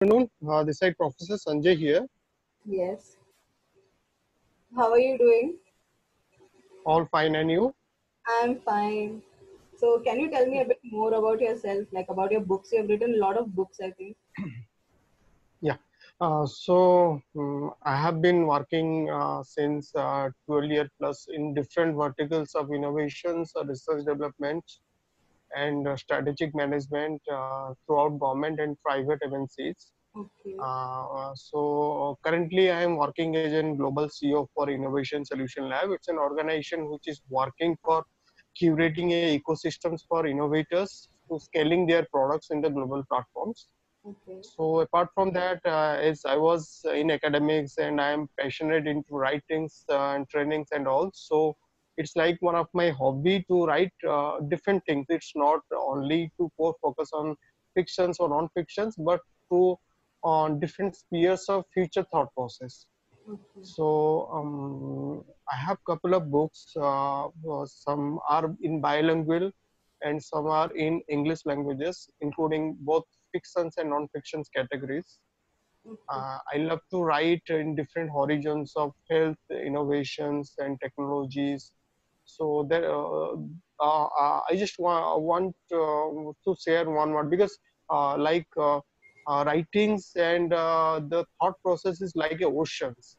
Afternoon. This side Professor Sanjay here. Yes. How are you doing? All fine, and you? I'm fine. So, can you tell me a bit more about yourself, like about your books? You have written a lot of books, I think. Yeah. I have been working since 12 years plus in different verticals of innovations, research development, and strategic management throughout government and private MNCs. Okay. Currently I am working as a global CEO for Innovation Solution Lab. It's an organization which is working for curating a ecosystems for innovators to scaling their products in the global platforms. Okay. So apart from that, as I was in academics and I am passionate into writings and trainings and all, so it's like one of my hobby to write different things. It's not only to focus on fictions or non-fictions, but to on different spheres of future thought process. Okay. I have couple of books. Some are in bilingual, and some are in English languages, including both fictions and non-fictions categories. Okay. I love to write in different horizons of health, innovations, and technologies. So that I just want to share one word because writings and the thought process is like a oceans,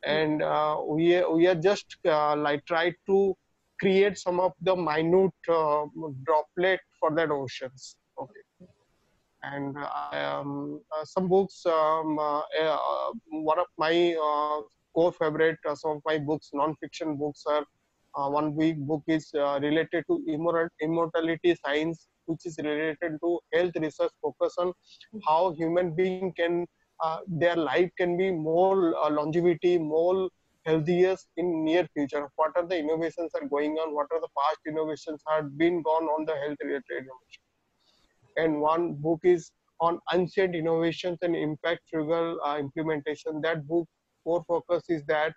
and we are just like try to create some of the minute droplet for that oceans. Okay. And some books, one of my core favorite, some of my books, non-fiction books are one big book is related to immortality science, which is related to health research, focus on how human being can their life can be more longevity, more healthiest in near future. What are the innovations are going on? What are the past innovations have been gone on the health related innovation? And one book is on ancient innovations and impact frugal implementation. That book core focus is that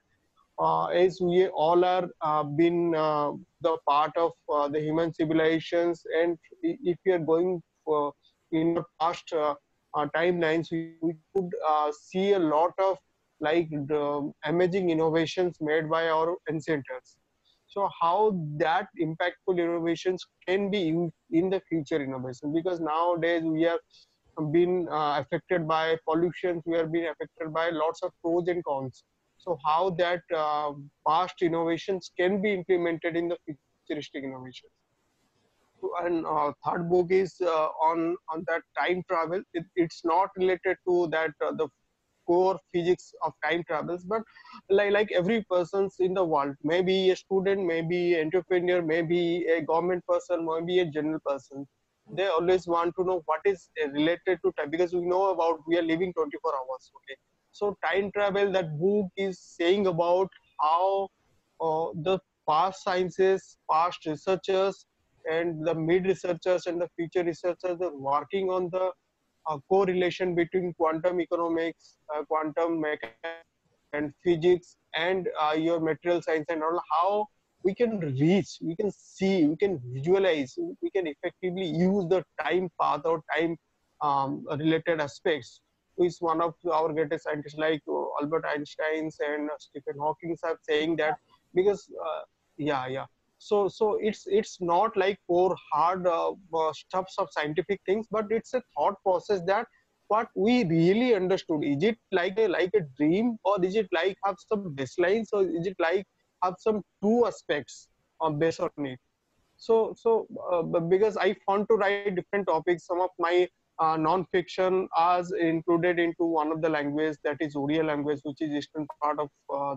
as we all are been the part of the human civilizations, and if we are going in the past timelines, we could see a lot of like the amazing innovations made by our ancestors. So how that impactful innovations can be used in the future innovation, because nowadays we are been affected by pollution, we are being affected by lots of pros and cons. So how that past innovations can be implemented in the futuristic innovations. And third book is on that time travel. It's not related to that the core physics of time travels, but like every person's in the world, maybe a student, maybe entrepreneur, maybe a government person, maybe a general person, they always want to know what is related to time, because we know about we are living 24 hours. Okay, so time travel, that book is saying about how the past sciences, past researchers, and the mid researchers and the future researchers are working on the correlation between quantum economics, quantum mechanics, and physics, and your material science and all, how we can reach, we can see, we can visualize, we can effectively use the time path or time related aspects. Who is one of our greatest scientists like Albert Einstein and Stephen Hawking are saying that, because yeah. So it's not like for hard stuffs of scientific things, but it's a thought process that what we really understood. Is it like a dream, or is it like have some baselines, or is it like have some true aspects based on it? Because I want to write different topics, some of my non-fiction as included into one of the language, that is Oriya language, which is eastern part of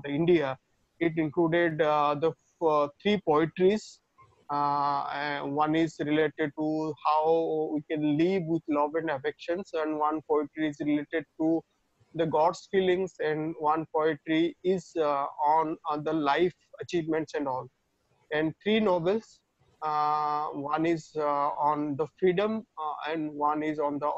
the India. It included the three poetries. One is related to how we can live with love and affections, and one poetry is related to the God's feelings, and one poetry is on the life achievements and all. And three novels. One is on the freedom, and one is on the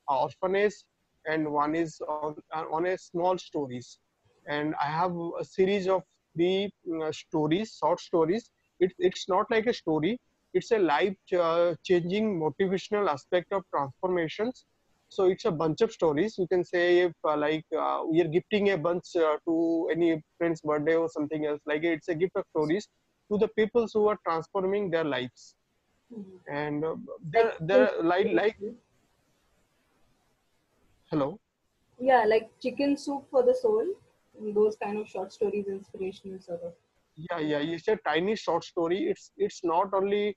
orphanage, and one is on a small stories. And I have a series of three stories, short stories. It's not like a story. It's a life changing motivational aspect of transformations, So it's a bunch of stories. You can say if we are gifting a bunch to any friend's birthday or something else, like it's a gift of stories to the people who are transforming their lives. Mhm. And Like there like hello. yeah, like Chicken Soup for the Soul. Those kind of short stories, inspirational sort of. Yeah. It's a tiny short story. It's not only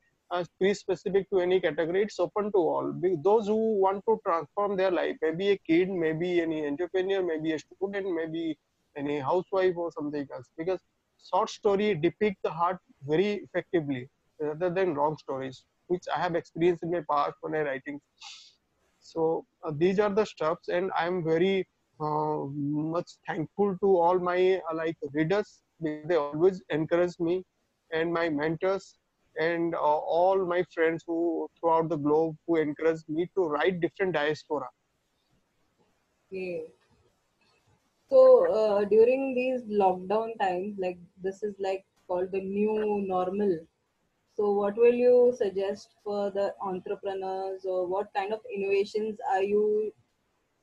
specific to any category. It's open to all. Those who want to transform their life, maybe a kid, maybe any entrepreneur, maybe a student, maybe any housewife or something else. Because short story depict the heart very effectively rather than long stories, which I have experienced in my past when I writing. So these are the steps, and I'm very much thankful to all my readers because they always encourage me, and my mentors, and all my friends who throughout the globe who encourage me to write different diaspora. Okay. So during these lockdown times, like this is like called the new normal. So what will you suggest for the entrepreneurs, or what kind of innovations are you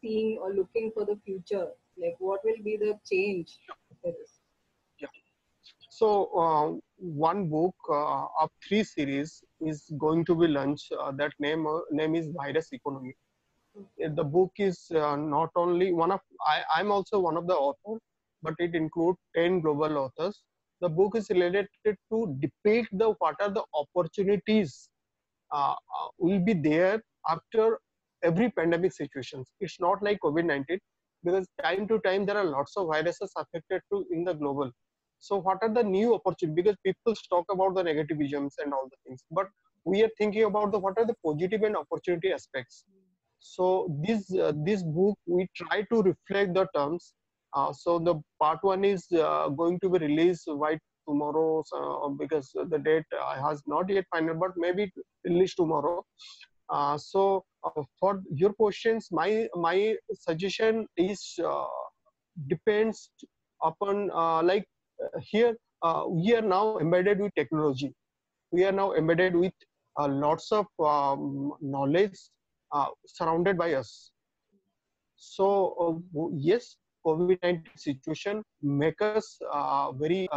seeing or looking for the future? Like what will be the change for this? Yeah. So one book of three series is going to be launched. That name is Virus Economy. The book is not only one of I'm also one of the authors, but it includes 10 global authors. The book is related to depict the what are the opportunities will be there after every pandemic situations. It's not like COVID-19 because time to time there are lots of viruses affected to in the global. So what are the new opportunities? Because people talk about the negativisms and all the things, but we are thinking about the what are the positive and opportunity aspects. So this book we try to reflect the terms. So the part one is going to be released by tomorrow because the date has not yet final, but maybe released tomorrow. For your questions, my suggestion is depends upon here we are now embedded with technology. We are now embedded with lots of knowledge surrounded by us. So yes, COVID-19 situation make us very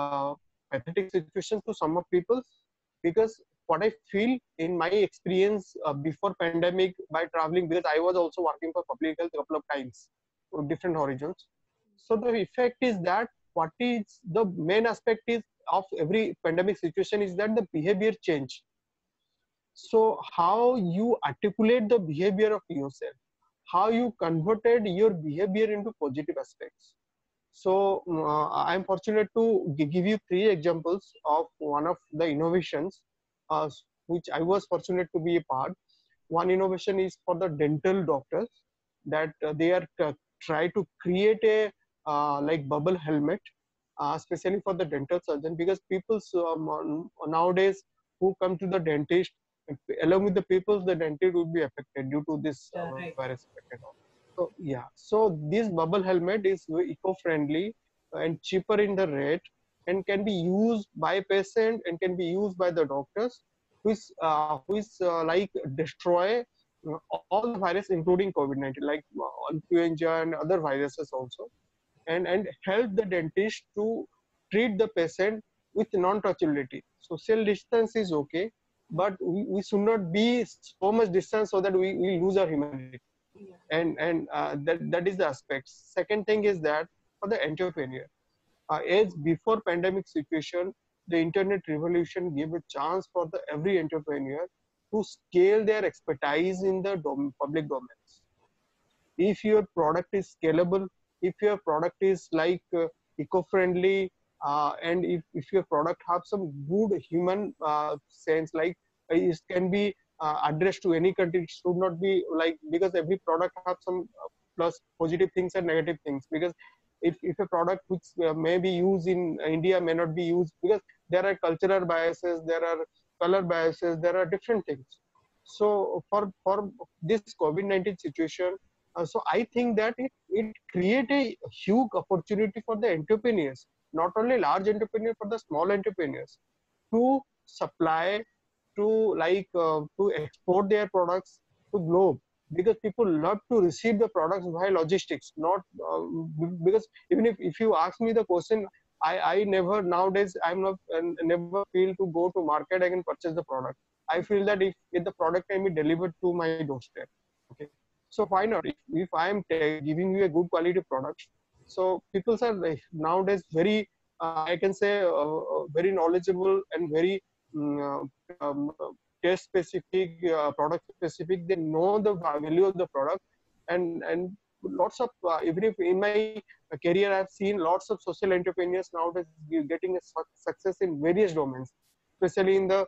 pathetic situation to some of people because what I feel in my experience before pandemic by traveling, because I was also working for public health a couple of times with different horizons. So the effect is that what is the main aspect is of every pandemic situation is that the behavior change. So how you articulate the behavior of yourself, how you converted your behavior into positive aspects. So I'm fortunate to give you three examples of one of the innovations uh, which I was fortunate to be a part. One innovation is for the dental doctors that they are try to create a bubble helmet, especially for the dental surgeon because people nowadays who come to the dentist along with the people the dentist will be affected due to this Yeah, right. virus effect and all. So yeah, so this bubble helmet is eco-friendly and cheaper in the rate and can be used by patient and can be used by the doctors, which destroy all the virus including COVID-19 like influenza and other viruses also, and help the dentist to treat the patient with non-touchability. Social distance is okay, but we should not be so much distance so that we lose our humanity, Yeah. and that is the aspect. Second thing is that for the entrepreneur, as before pandemic situation, the internet revolution gave a chance for the every entrepreneur to scale their expertise in the public domains. If your product is scalable, if your product is eco-friendly, and if your product have some good human sense, like it can be addressed to any country, it should not be like because every product have some plus positive things and negative things. Because if a product which may be used in India may not be used because there are cultural biases, there are color biases, there are different things. So for this COVID-19 situation, so I think that it create a huge opportunity for the entrepreneurs, not only large entrepreneurs, but the small entrepreneurs to supply to to export their products to globe. because people love to receive the products via logistics, not because even if you ask me the question, I never nowadays I'm not never feel to go to market. I can purchase the product. I feel that if the product can be delivered to my doorstep, okay, so why not? If I am giving you a good quality product, so people are like, nowadays very I can say very knowledgeable and very um, test specific, product specific. They know the value of the product, and lots of even if in my career I've seen lots of social entrepreneurs nowadays getting a success in various domains, especially in the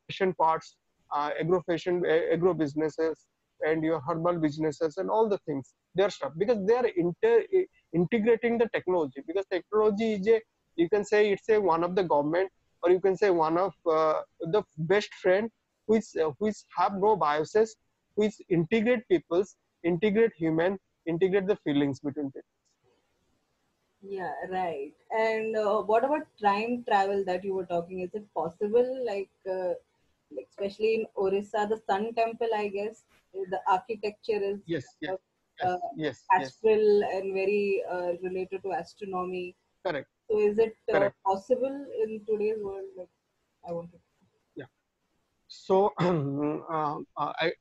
fashion parts, agro businesses, and your herbal businesses and all the things. They're stuff because they are integrating the technology, because technology is a, you can say it's a one of the government, or you can say one of the best friend which have no biases, which integrate peoples, integrate human, integrate the feelings between people. Yeah, right. And what about time travel that you were talking? Is it possible, like especially in Orissa, the Sun Temple, I guess, the architecture is Yes, kind yes, of yes, yes, yes. astral and very related to astronomy. Correct, So, is it correct. possible in today's world? Like, I want to. Yeah. So,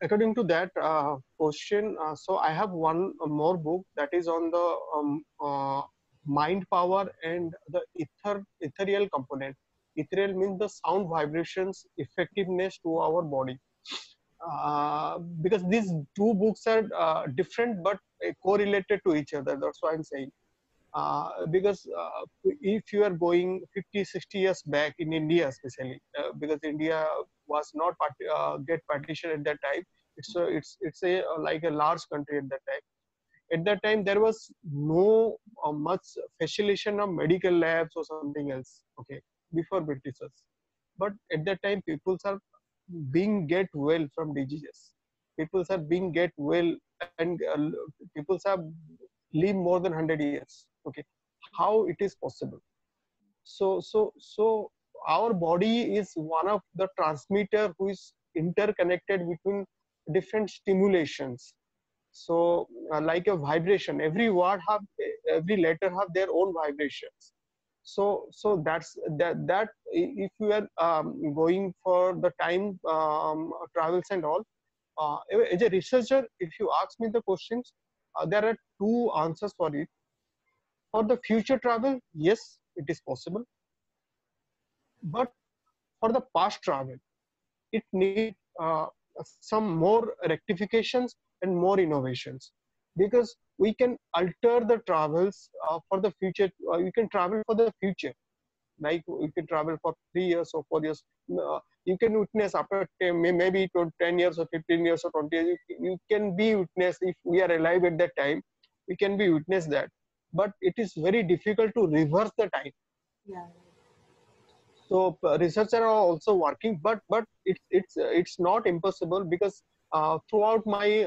according to that question, so I have one more book that is on the mind power and the ethereal component. Ethereal means the sound vibrations effectiveness to our body. Because these two books are different but correlated to each other. That's why I'm saying. Because if you are going 50, 60 years back in India, especially because India was not get partition at that time. It's a like a large country at that time. At that time, there was no much facilitation of medical labs or something else. Okay, before Britishers, but at that time, people are being get well from diseases. People are being get well, and people are live more than 100 years. Okay, how it is possible? So our body is one of the transmitter who is interconnected between different stimulations. So like a vibration, every word have, every letter have their own vibrations. So that if you are going for the time travels and all, as a researcher, if you ask me the questions, there are two answers for it. For the future travel, yes, it is possible. But for the past travel, it need some more rectifications and more innovations, because we can alter the travels for the future. You can travel for the future, like you can travel for 3 years or 4 years. You can witness after maybe 10 years or 15 years or 20 years. You can be witness if we are alive at that time. We can be witness that, but it is very difficult to reverse the time. Yeah. So researchers are also working, but it's not impossible, because throughout my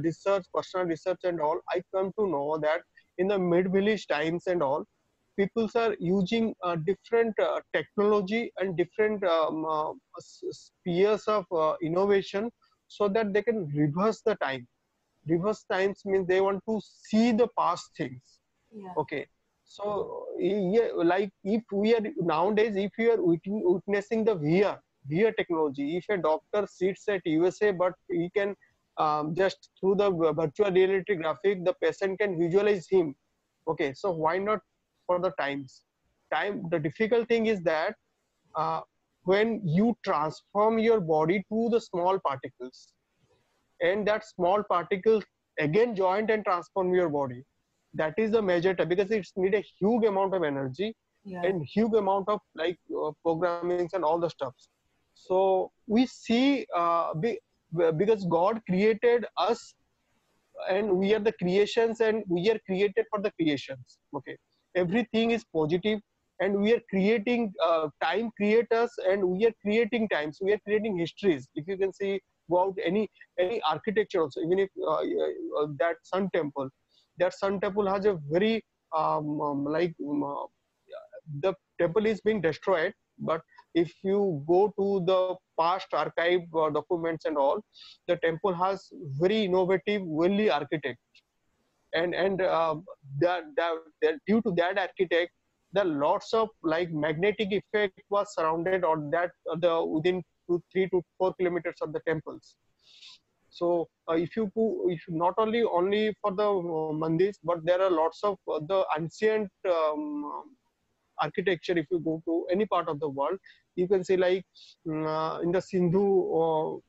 research, personal research and all, I come to know that in the mid-village times and all, people are using different technology and different spheres of innovation, so that they can reverse the time. Reverse times means they want to see the past things. Yeah. Okay, so yeah, like if we are nowadays, if you are witnessing the VR technology, if a doctor sits at USA, but he can just through the virtual reality graphic, the patient can visualize him. Okay, so why not for the times? Time. The difficult thing is that uh, when you transform your body to the small particles, and that small particles again joint and transform your body, that is the major time, because it's need a huge amount of energy Yeah. and huge amount of like programmings and all the stuffs. So we see because God created us, and we are the creations, and we are created for the creations. Okay, everything is positive, and we are creating time create us, and we are creating times, we are creating histories. If you can see, go out any architecture also, even if that sun temple has a very the temple is being destroyed, but if you go to the past archive documents and all, the temple has very innovative, well architect, and due to that architect, the lots of like magnetic effect was surrounded on that the within 3 to 4 kilometers of the temples. So if you go, if not only for the mandirs, but there are lots of the ancient architecture. If you go to any part of the world, you can see like in the Sindhu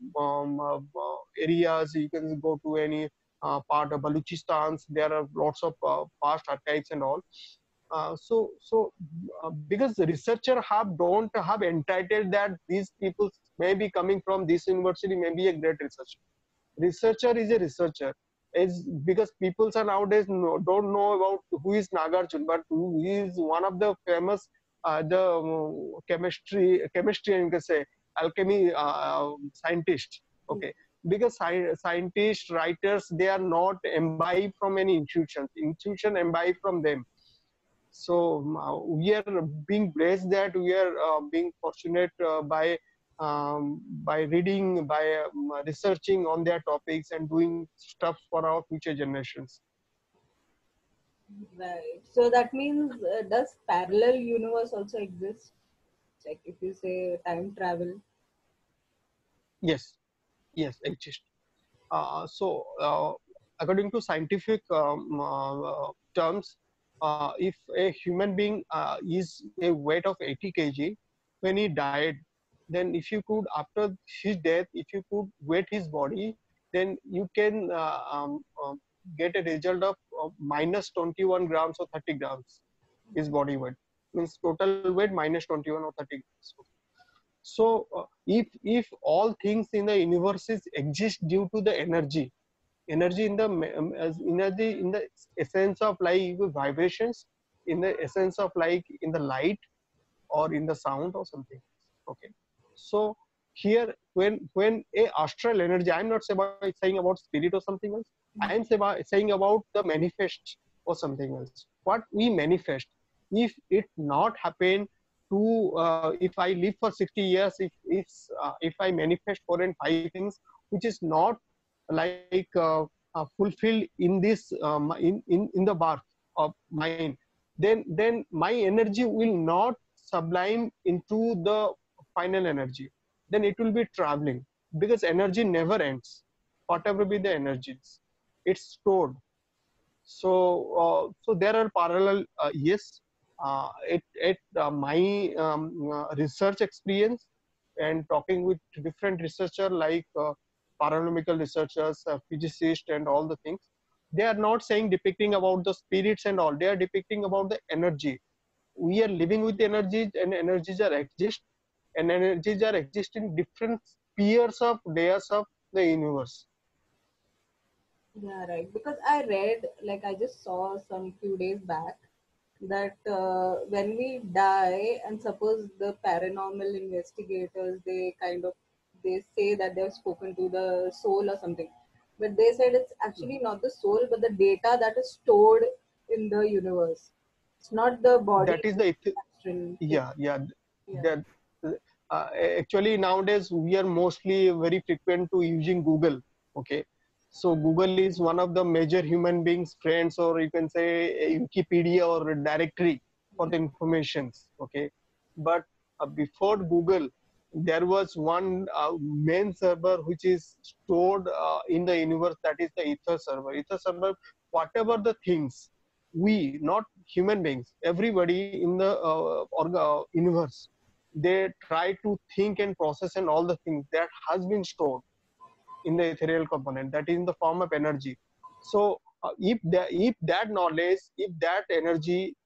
areas, you can go to any part of Balochistan, there are lots of past archives and all. Because the researcher don't have entitled that these people may be coming from this university, may be a great researcher. Researcher is a researcher. Is because people are nowadays don't know about who is Nagarjuna, but who is one of the famous the chemistry you can say alchemy scientist. Okay, because scientists, writers, they are not imbibed from any institutions. Institution imbibe from them. So we are being blessed that we are being fortunate by reading, by researching on their topics and doing stuff for our future generations. Right. So that means, does parallel universe also exist? Like if you say time travel. Yes, yes, exist. According to scientific terms, if a human being is a weight of 80 kg, when he died, then if you could, after his death, if you could weight his body, then you can get a result of minus 21 grams or 30 grams, his body weight. Means total weight minus 21 or 30 grams. So if all things in the universe exist due to the energy in the energy in the essence of like vibrations, in the essence of like in the light or in the sound or something. Okay, so here when a astral energy, I'm not saying about spirit or something else. I am saying about the manifest or something else. What we manifest, if it not happen to if I live for 60 years, if I manifest 4 and 5 things which is not like fulfilled in this in the birth of mine, then my energy will not sublime into the final energy. Then it will be traveling, because energy never ends. Whatever be the energies, it's stored. So there are parallel. Yes, my research experience and talking with different researcher like paranomical researchers, physicists, and all the things, they are not saying depicting about the spirits and all. They are depicting about the energy. We are living with energies, and energies are exist, and energies are exist in different spheres of layers of the universe. Yeah, right. Because I read, like I just saw some few days back that when we die, and suppose the paranormal investigators, they kind of they say that they've spoken to the soul or something, but they said it's actually not the soul, but the data that is stored in the universe. It's not the body. That is the Astral. yeah. Yeah. That uh, actually nowadays we are mostly very frequent to using Google. Okay, so Google is one of the major human beings friends, or you can say a Wikipedia or a directory for the informations. Okay, but before Google, there was one main server which is stored in the universe, that is the ether server. Ether server, whatever the things, we, not human beings, everybody in the universe, they try to think and process and all the things that has been stored in the ethereal component, that is in the form of energy. So if that knowledge, if that energy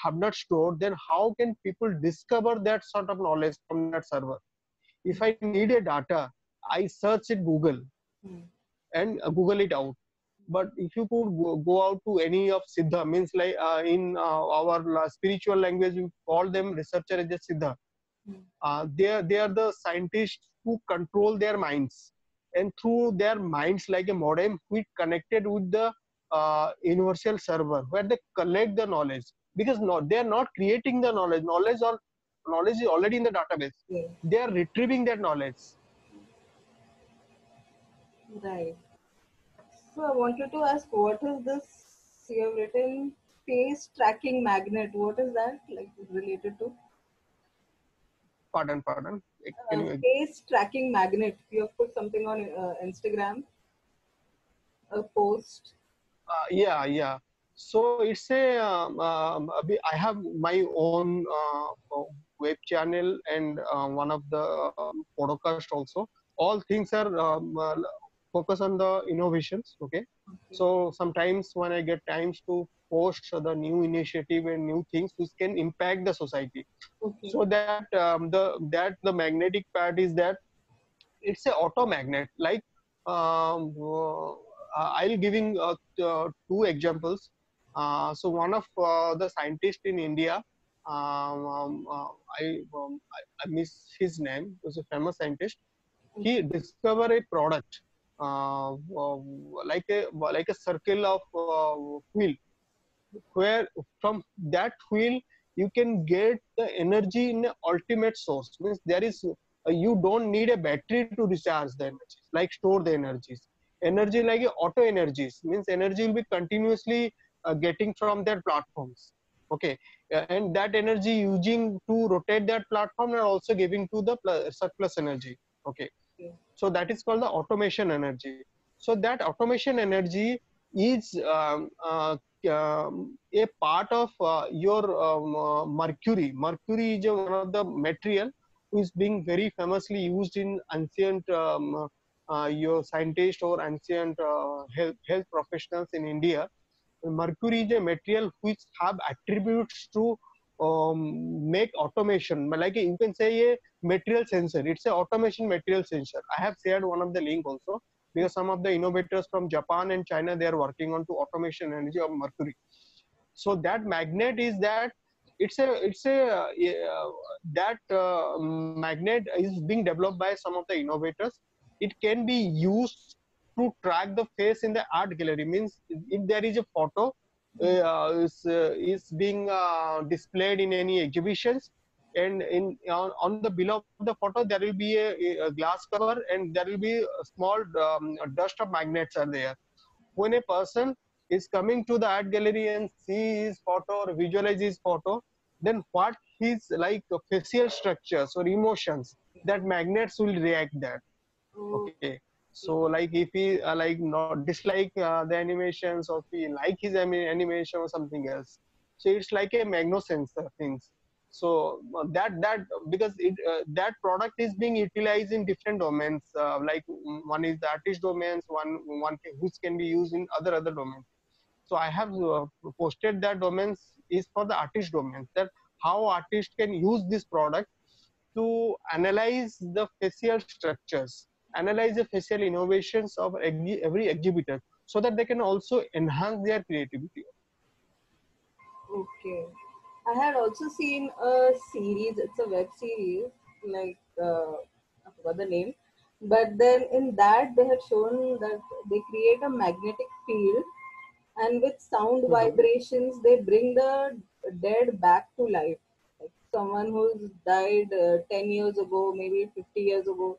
have not stored, then how can people discover that sort of knowledge from that server? If I need a data, I search it Google Hmm. and Google it out. But if you could go out to any of Siddha, means like in our spiritual language, we call them researcher as a Siddha. Hmm. They are the scientists who control their minds, and through their minds like a modem, we connected with the universal server where they collect the knowledge. Because no, they are not creating the knowledge. Knowledge knowledge is already in the database. Yeah. They are retrieving that knowledge. Right. So I wanted to ask, what is this you have written? Face tracking magnet. What is that like related to? Pardon. Can you? Face tracking magnet. You have put something on Instagram, a post. Yeah. So it's a I have my own web channel and one of the podcast also. All things are focus on the innovations. Okay. Okay. So sometimes when I get times to post the new initiative and new things which can impact the society. Okay. So that the magnetic part is that it's a auto magnet. Like I'll giving two examples. So one of the scientists in India, I miss his name. He was a famous scientist. He Okay. discovered a product like a circle of wheel, where from that wheel you can get the energy in a ultimate source. Means there is you don't need a battery to recharge the energies, like store the energies. Energy like a auto energies, means energy will be continuously getting from their platforms. Okay. And that energy using to rotate that platform and also giving to the surplus energy. Okay. Okay. So that is called the automation energy. So that automation energy is a part of your mercury is one of the material who is being very famously used in ancient your scientists or ancient health professionals in India. Mercury is a material which have attributes to make automation. Like you can say a material sensor. It's a automation material sensor. I have shared one of the link also, because some of the innovators from Japan and China, they are working on to automation energy of Mercury. So that magnet is that that magnet is being developed by some of the innovators. It can be used to track the face in the art gallery. Means if there is a photo is being displayed in any exhibitions, and on the below of the photo there will be a glass cover, and there will be a small dust of magnets are there. When a person is coming to the art gallery and see his photo or visualize his photo, then what his like facial structures or emotions, that magnets will react that. Oh, Okay. So like if he like not dislike the animations, or if he like his animation or something else, so it's like a magno sensor things. So that because that product is being utilized in different domains, like one is the artist domains, which can be used in other domains. So I have posted that domains is for the artist domains, that how artists can use this product to analyze the facial structures, analyze the facial innovations of every exhibitor, so that they can also enhance their creativity. okay. I had also seen a series. It's a web series, like I forgot the name, but then in that they had shown that they create a magnetic field, and with sound Mhm. vibrations they bring the dead back to life. Like someone who's died 10 years ago, maybe 50 years ago,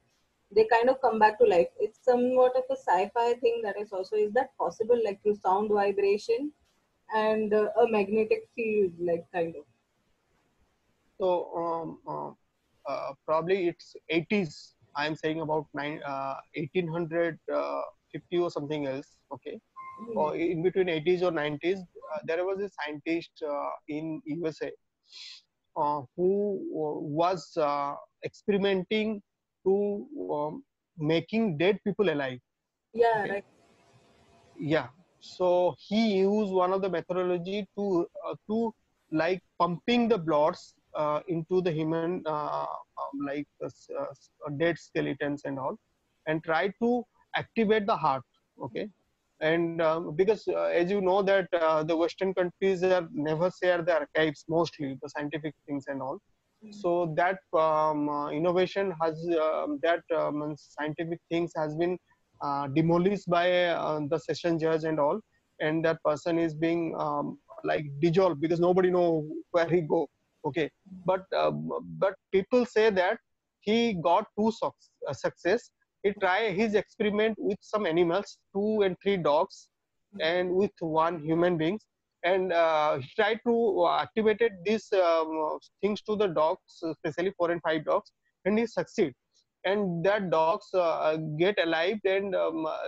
they kind of come back to life. It's somewhat of a sci-fi thing that is also. Is that possible, like through sound vibration and a magnetic field, like kind of? So probably it's 80s. I'm saying about 1850 or something else. Okay, Hmm. or in between 80s or 90s, there was a scientist in USA who was experimenting to making dead people alive. Yeah, Okay. right. Yeah. So he used one of the methodology to like pumping the bloods into the human like dead skeletons and all, and try to activate the heart. Okay. And because as you know that the Western countries are never share the archives, mostly the scientific things and all. So that innovation has that scientific things has been demolished by the session judge and all, and that person is being like dissolved because nobody know where he go. Okay, but people say that he got two success. He tried his experiment with some animals, 2 and 3 dogs, and with one human beings, and he tried to activated these things to the dogs, especially 4 and 5 dogs, and he succeed. And that dogs get alive and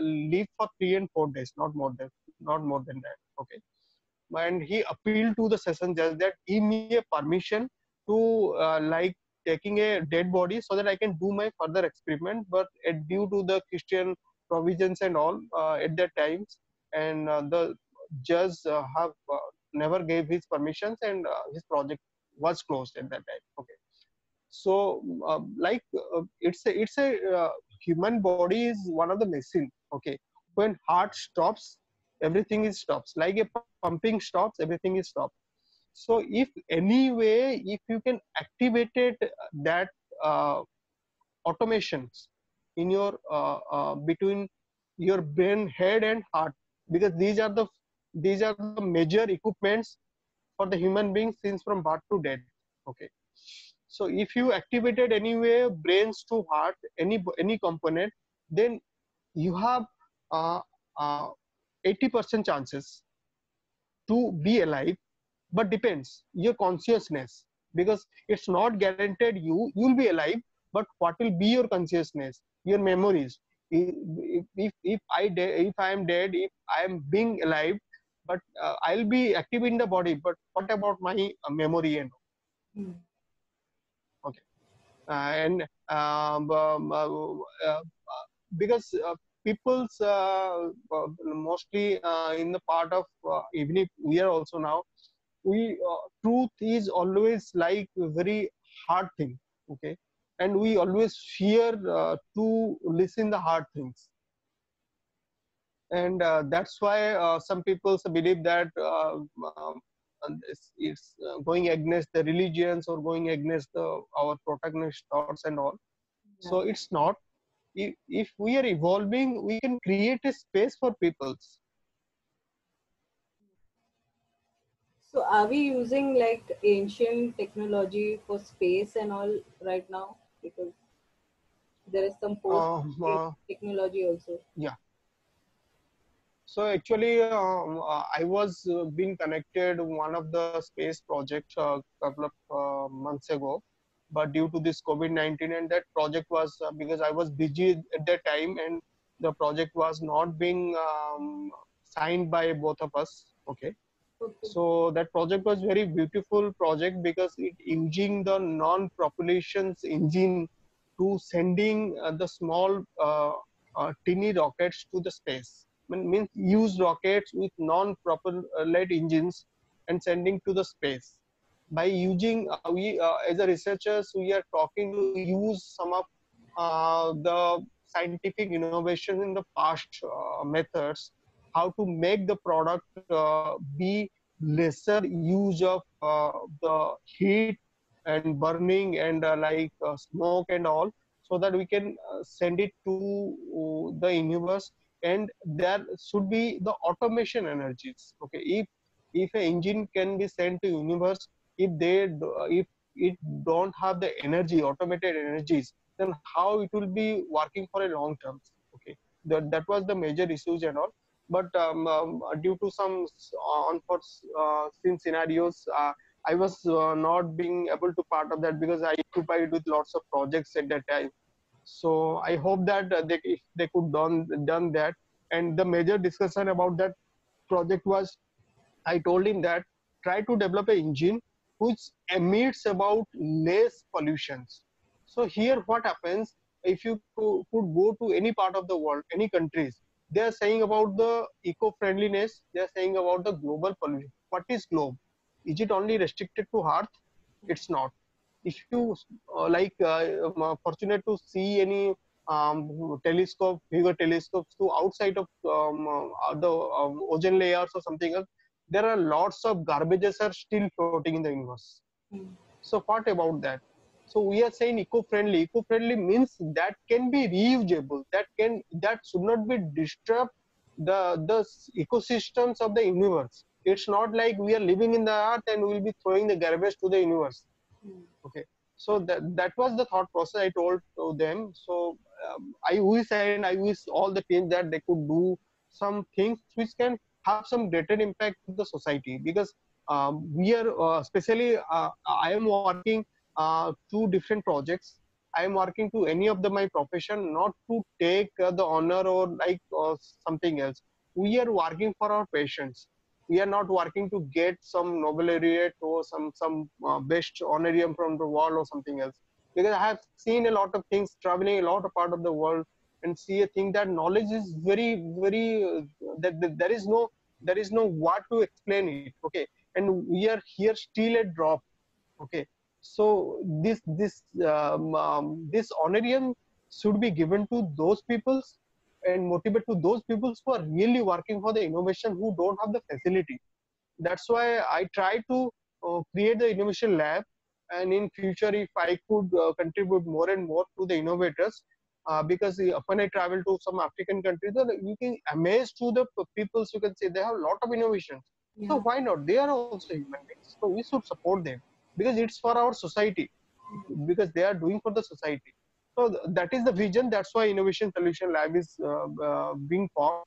live for 3 and 4 days, not more than that. Okay, and he appealed to the session judge that give me a permission to like taking a dead body so that I can do my further experiment. But due to the Christian provisions and all at that times, and the judge have never gave his permissions, and his project was closed at that time. Okay, so it's a human body is one of the machine. Okay, when heart stops, everything is stops, like a pumping stops, everything is stopped. So if any way, if you can activate it, that uh, automations in your between your brain, head and heart, because these are the major equipments for the human being since from birth to death. Okay, so if you activated anyway brains to heart, any component, then you have uh, uh, 80% chances to be alive. But depends your consciousness, because it's not guaranteed you'll be alive, but what will be your consciousness, your memories. If I am dead, if I am being alive, but I'll be active in the body, but what about my memory and Hmm. okay. And because people's mostly in the part of even if we are also now, we truth is always like a very hard thing. Okay, and we always fear to listen the hard things, and that's why some people believe that it's going against the religions or going against our protagonist thoughts and all. Yeah. So it's not. If we are evolving, we can create a space for peoples. So are we using like ancient technology for space and all right now? Because there is some post Uh, space uh, technology also. yeah. So actually, I was being connected one of the space projects a couple of months ago, but due to this COVID-19, and that project was because I was busy at that time, and the project was not being signed by both of us. Okay, Okay. so that project was very beautiful project because it using the non-propulsions engine to sending the small tiny rockets to the space. Means use rockets with non-propellant engines and sending to the space. By using we as a researchers, we are talking to use some of the scientific innovation in the past methods, how to make the product be lesser use of the heat and burning and smoke and all, so that we can send it to the universe. And there should be the automation energies. Okay, if an engine can be sent to universe, if it don't have the energy, automated energies, then how it will be working for a long term. Okay, that was the major issues and all. But due to some unforeseen scenarios, I was not being able to part of that because I occupied with lots of projects at that time. So I hope that if they could done that. And the major discussion about that project was, I told him that try to develop an engine which emits about less pollutions. So here what happens, if you could go to any part of the world, any countries, they are saying about the eco-friendliness, they are saying about the global pollution. What is globe? Is it only restricted to Earth? It's not. If you fortunate to see any bigger telescopes to outside of the ozone layers or something else, there are lots of garbages are still floating in the universe. Hmm. So what about that? So we are saying eco-friendly. Eco-friendly means that can be reusable. That should not be disturbed the ecosystems of the universe. It's not like we are living in the earth and we'll be throwing the garbage to the universe. Mm. Okay, so that was the thought process I told to them. So I wish, and I wish all the teams that they could do some things which can have some greater impact to the society, because we are especially I am working two different projects. I am working to any of my profession, not to take the honor or like something else. We are working for our patients. We are not working to get some Nobel laureate or some best honorarium from the world or something else. Because I have seen a lot of things, traveling a lot of part of the world, and see a thing that knowledge is very that there is no what to explain it. Okay, and we are here still a drop. Okay, so this honorarium should be given to those peoples and motivate to those people who are really working for the innovation, who don't have the facility. That's why I try to create the innovation lab, and in future if I could contribute more and more to the innovators, because when I travel to some African countries, you can amaze to the people, you can say they have a lot of innovations. So Yeah. why not? They are also human beings, so we should support them, because it's for our society, because they are doing for the society. So that is the vision. That's why Innovation Solution Lab is being formed,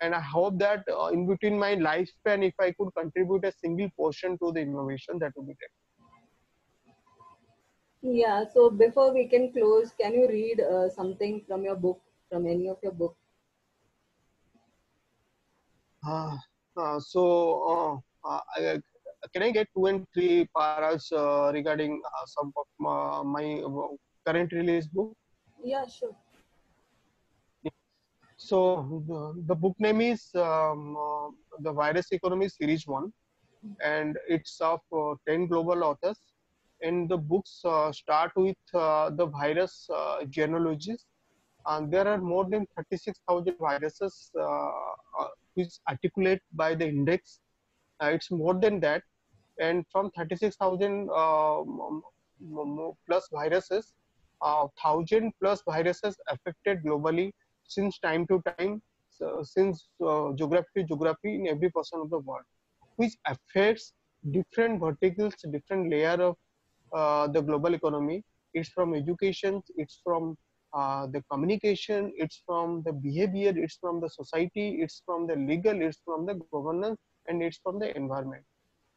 and I hope that in between my lifespan, if I could contribute a single portion to the innovation, that would be great. Yeah. So before we can close, can you read something from your book, from any of your book? Uh, can I get two and three paras regarding some of my current release book? Yeah, sure. So the book name is The Virus Economy Series 1, and it's of 10 global authors. And the books start with the virus genealogies. And there are more than 36,000 viruses which articulate by the index. It's more than that. And from 36,000 plus viruses, 1,000 plus viruses affected globally since time to time, so since geography to geography in every portion of the world, which affects different verticals, different layer of the global economy. It's from education, it's from the communication, it's from the behavior, it's from the society, it's from the legal, it's from the governance, and it's from the environment.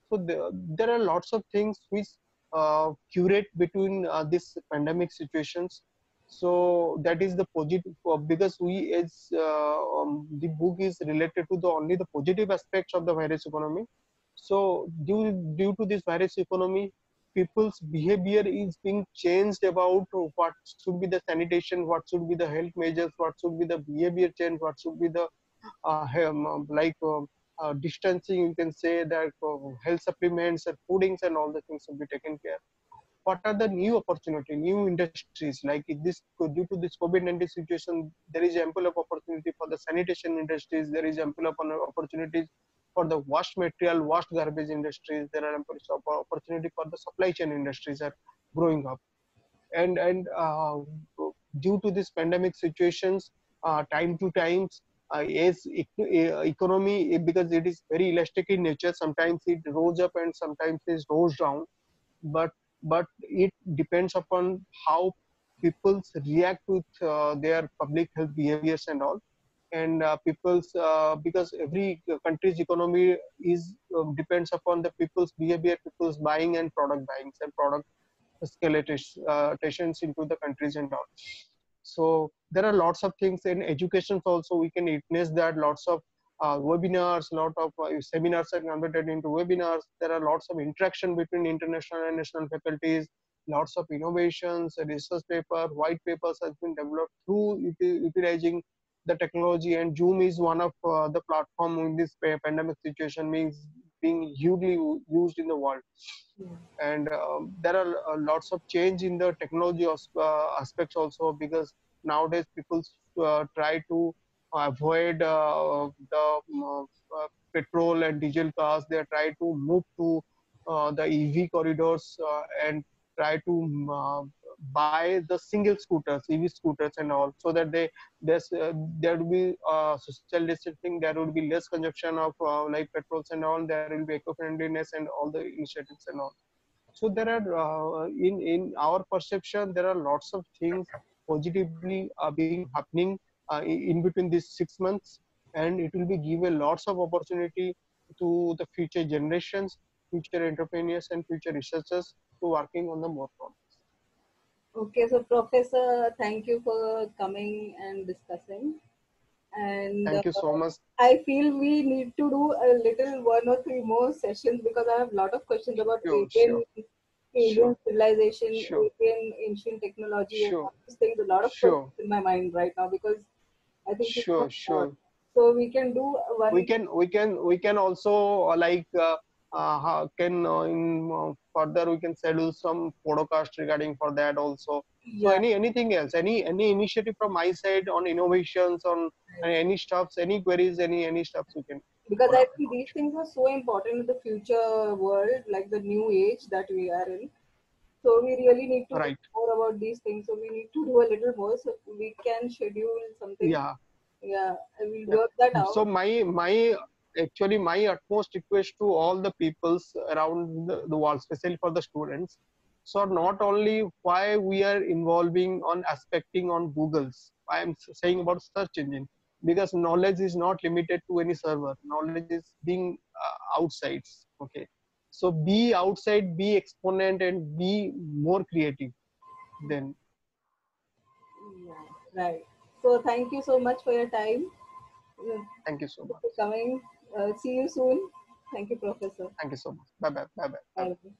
So there are lots of things which curate between these pandemic situations. So that is the positive, because we as the book is related to the only the positive aspects of the virus economy. So due to this virus economy, people's behavior is being changed about what should be the sanitation, what should be the health measures, what should be the behavior change, what should be the distancing, you can say that health supplements and foodings and all the things will be taken care. What are the new opportunity, new industries, like this due to this COVID-19 situation, there is ample of opportunity for the sanitation industries, there is ample of opportunities for the waste material, waste garbage industries, there are ample of opportunity for the supply chain industries are growing up. And due to this pandemic situations, time to times, as economy, because it is very elastic in nature, sometimes it rose up and sometimes it goes down, but it depends upon how people react with their public health behaviors and all. And people's because every country's economy is depends upon the people's behavior, people's buying and product buying and product escalations into the countries and all. So there are lots of things in education also. We can witness that lots of webinars, lot of seminars are converted into webinars. There are lots of interaction between international and national faculties. Lots of innovations, research paper, white papers has been developed through utilizing the technology. And Zoom is one of the platform in this pandemic situation, means being hugely used in the world. Yeah. And there are lots of change in the technology aspects also, because nowadays people try to avoid petrol and diesel cars. They try to move to the EV corridors and try to buy the single scooters, EV scooters and all, so that there's there will be social distancing, there would be less consumption of like petrols and all, there will be eco-friendliness and all the initiatives and all. So there are in our perception there are lots of things positively being happening in between these 6 months, and it will be give a lots of opportunity to the future generations, future entrepreneurs and future researchers to working on the more problems. Okay, so Professor, thank you for coming and discussing. And Thank you so much. I feel we need to do a little one or three more sessions because I have a lot of questions about Sure, sure, alien sure, civilization, sure, alien ancient technology, and sure, all these things. A lot of sure, questions in my mind right now because I think we know sure, a lot. sure. So we can do we one. can we can we can also can in further we can schedule some podcast regarding for that also. So Yeah, anything else, any initiative from my side on innovations on any stuffs, any queries, any stuffs we can because follow I up think about. these things are so important in the future world, like the new age that we are in. So we really need to know Right. more about these things. So we need to do a little more so we can schedule something. Yeah. Yeah, I will Yeah. work that So out. my actually my utmost request to all the peoples around the world, especially for the students. So not only why we are involving on aspecting on Google's, I am saying about search engine, because knowledge is not limited to any server. Knowledge is being outside. Okay. So be outside, be exponent, and be more creative. Then Yeah, right. So thank you so much for your time. thank you so much. For coming. See you soon. Thank you, Professor. Thank you so much. Bye bye. Bye bye. Bye bye. Bye.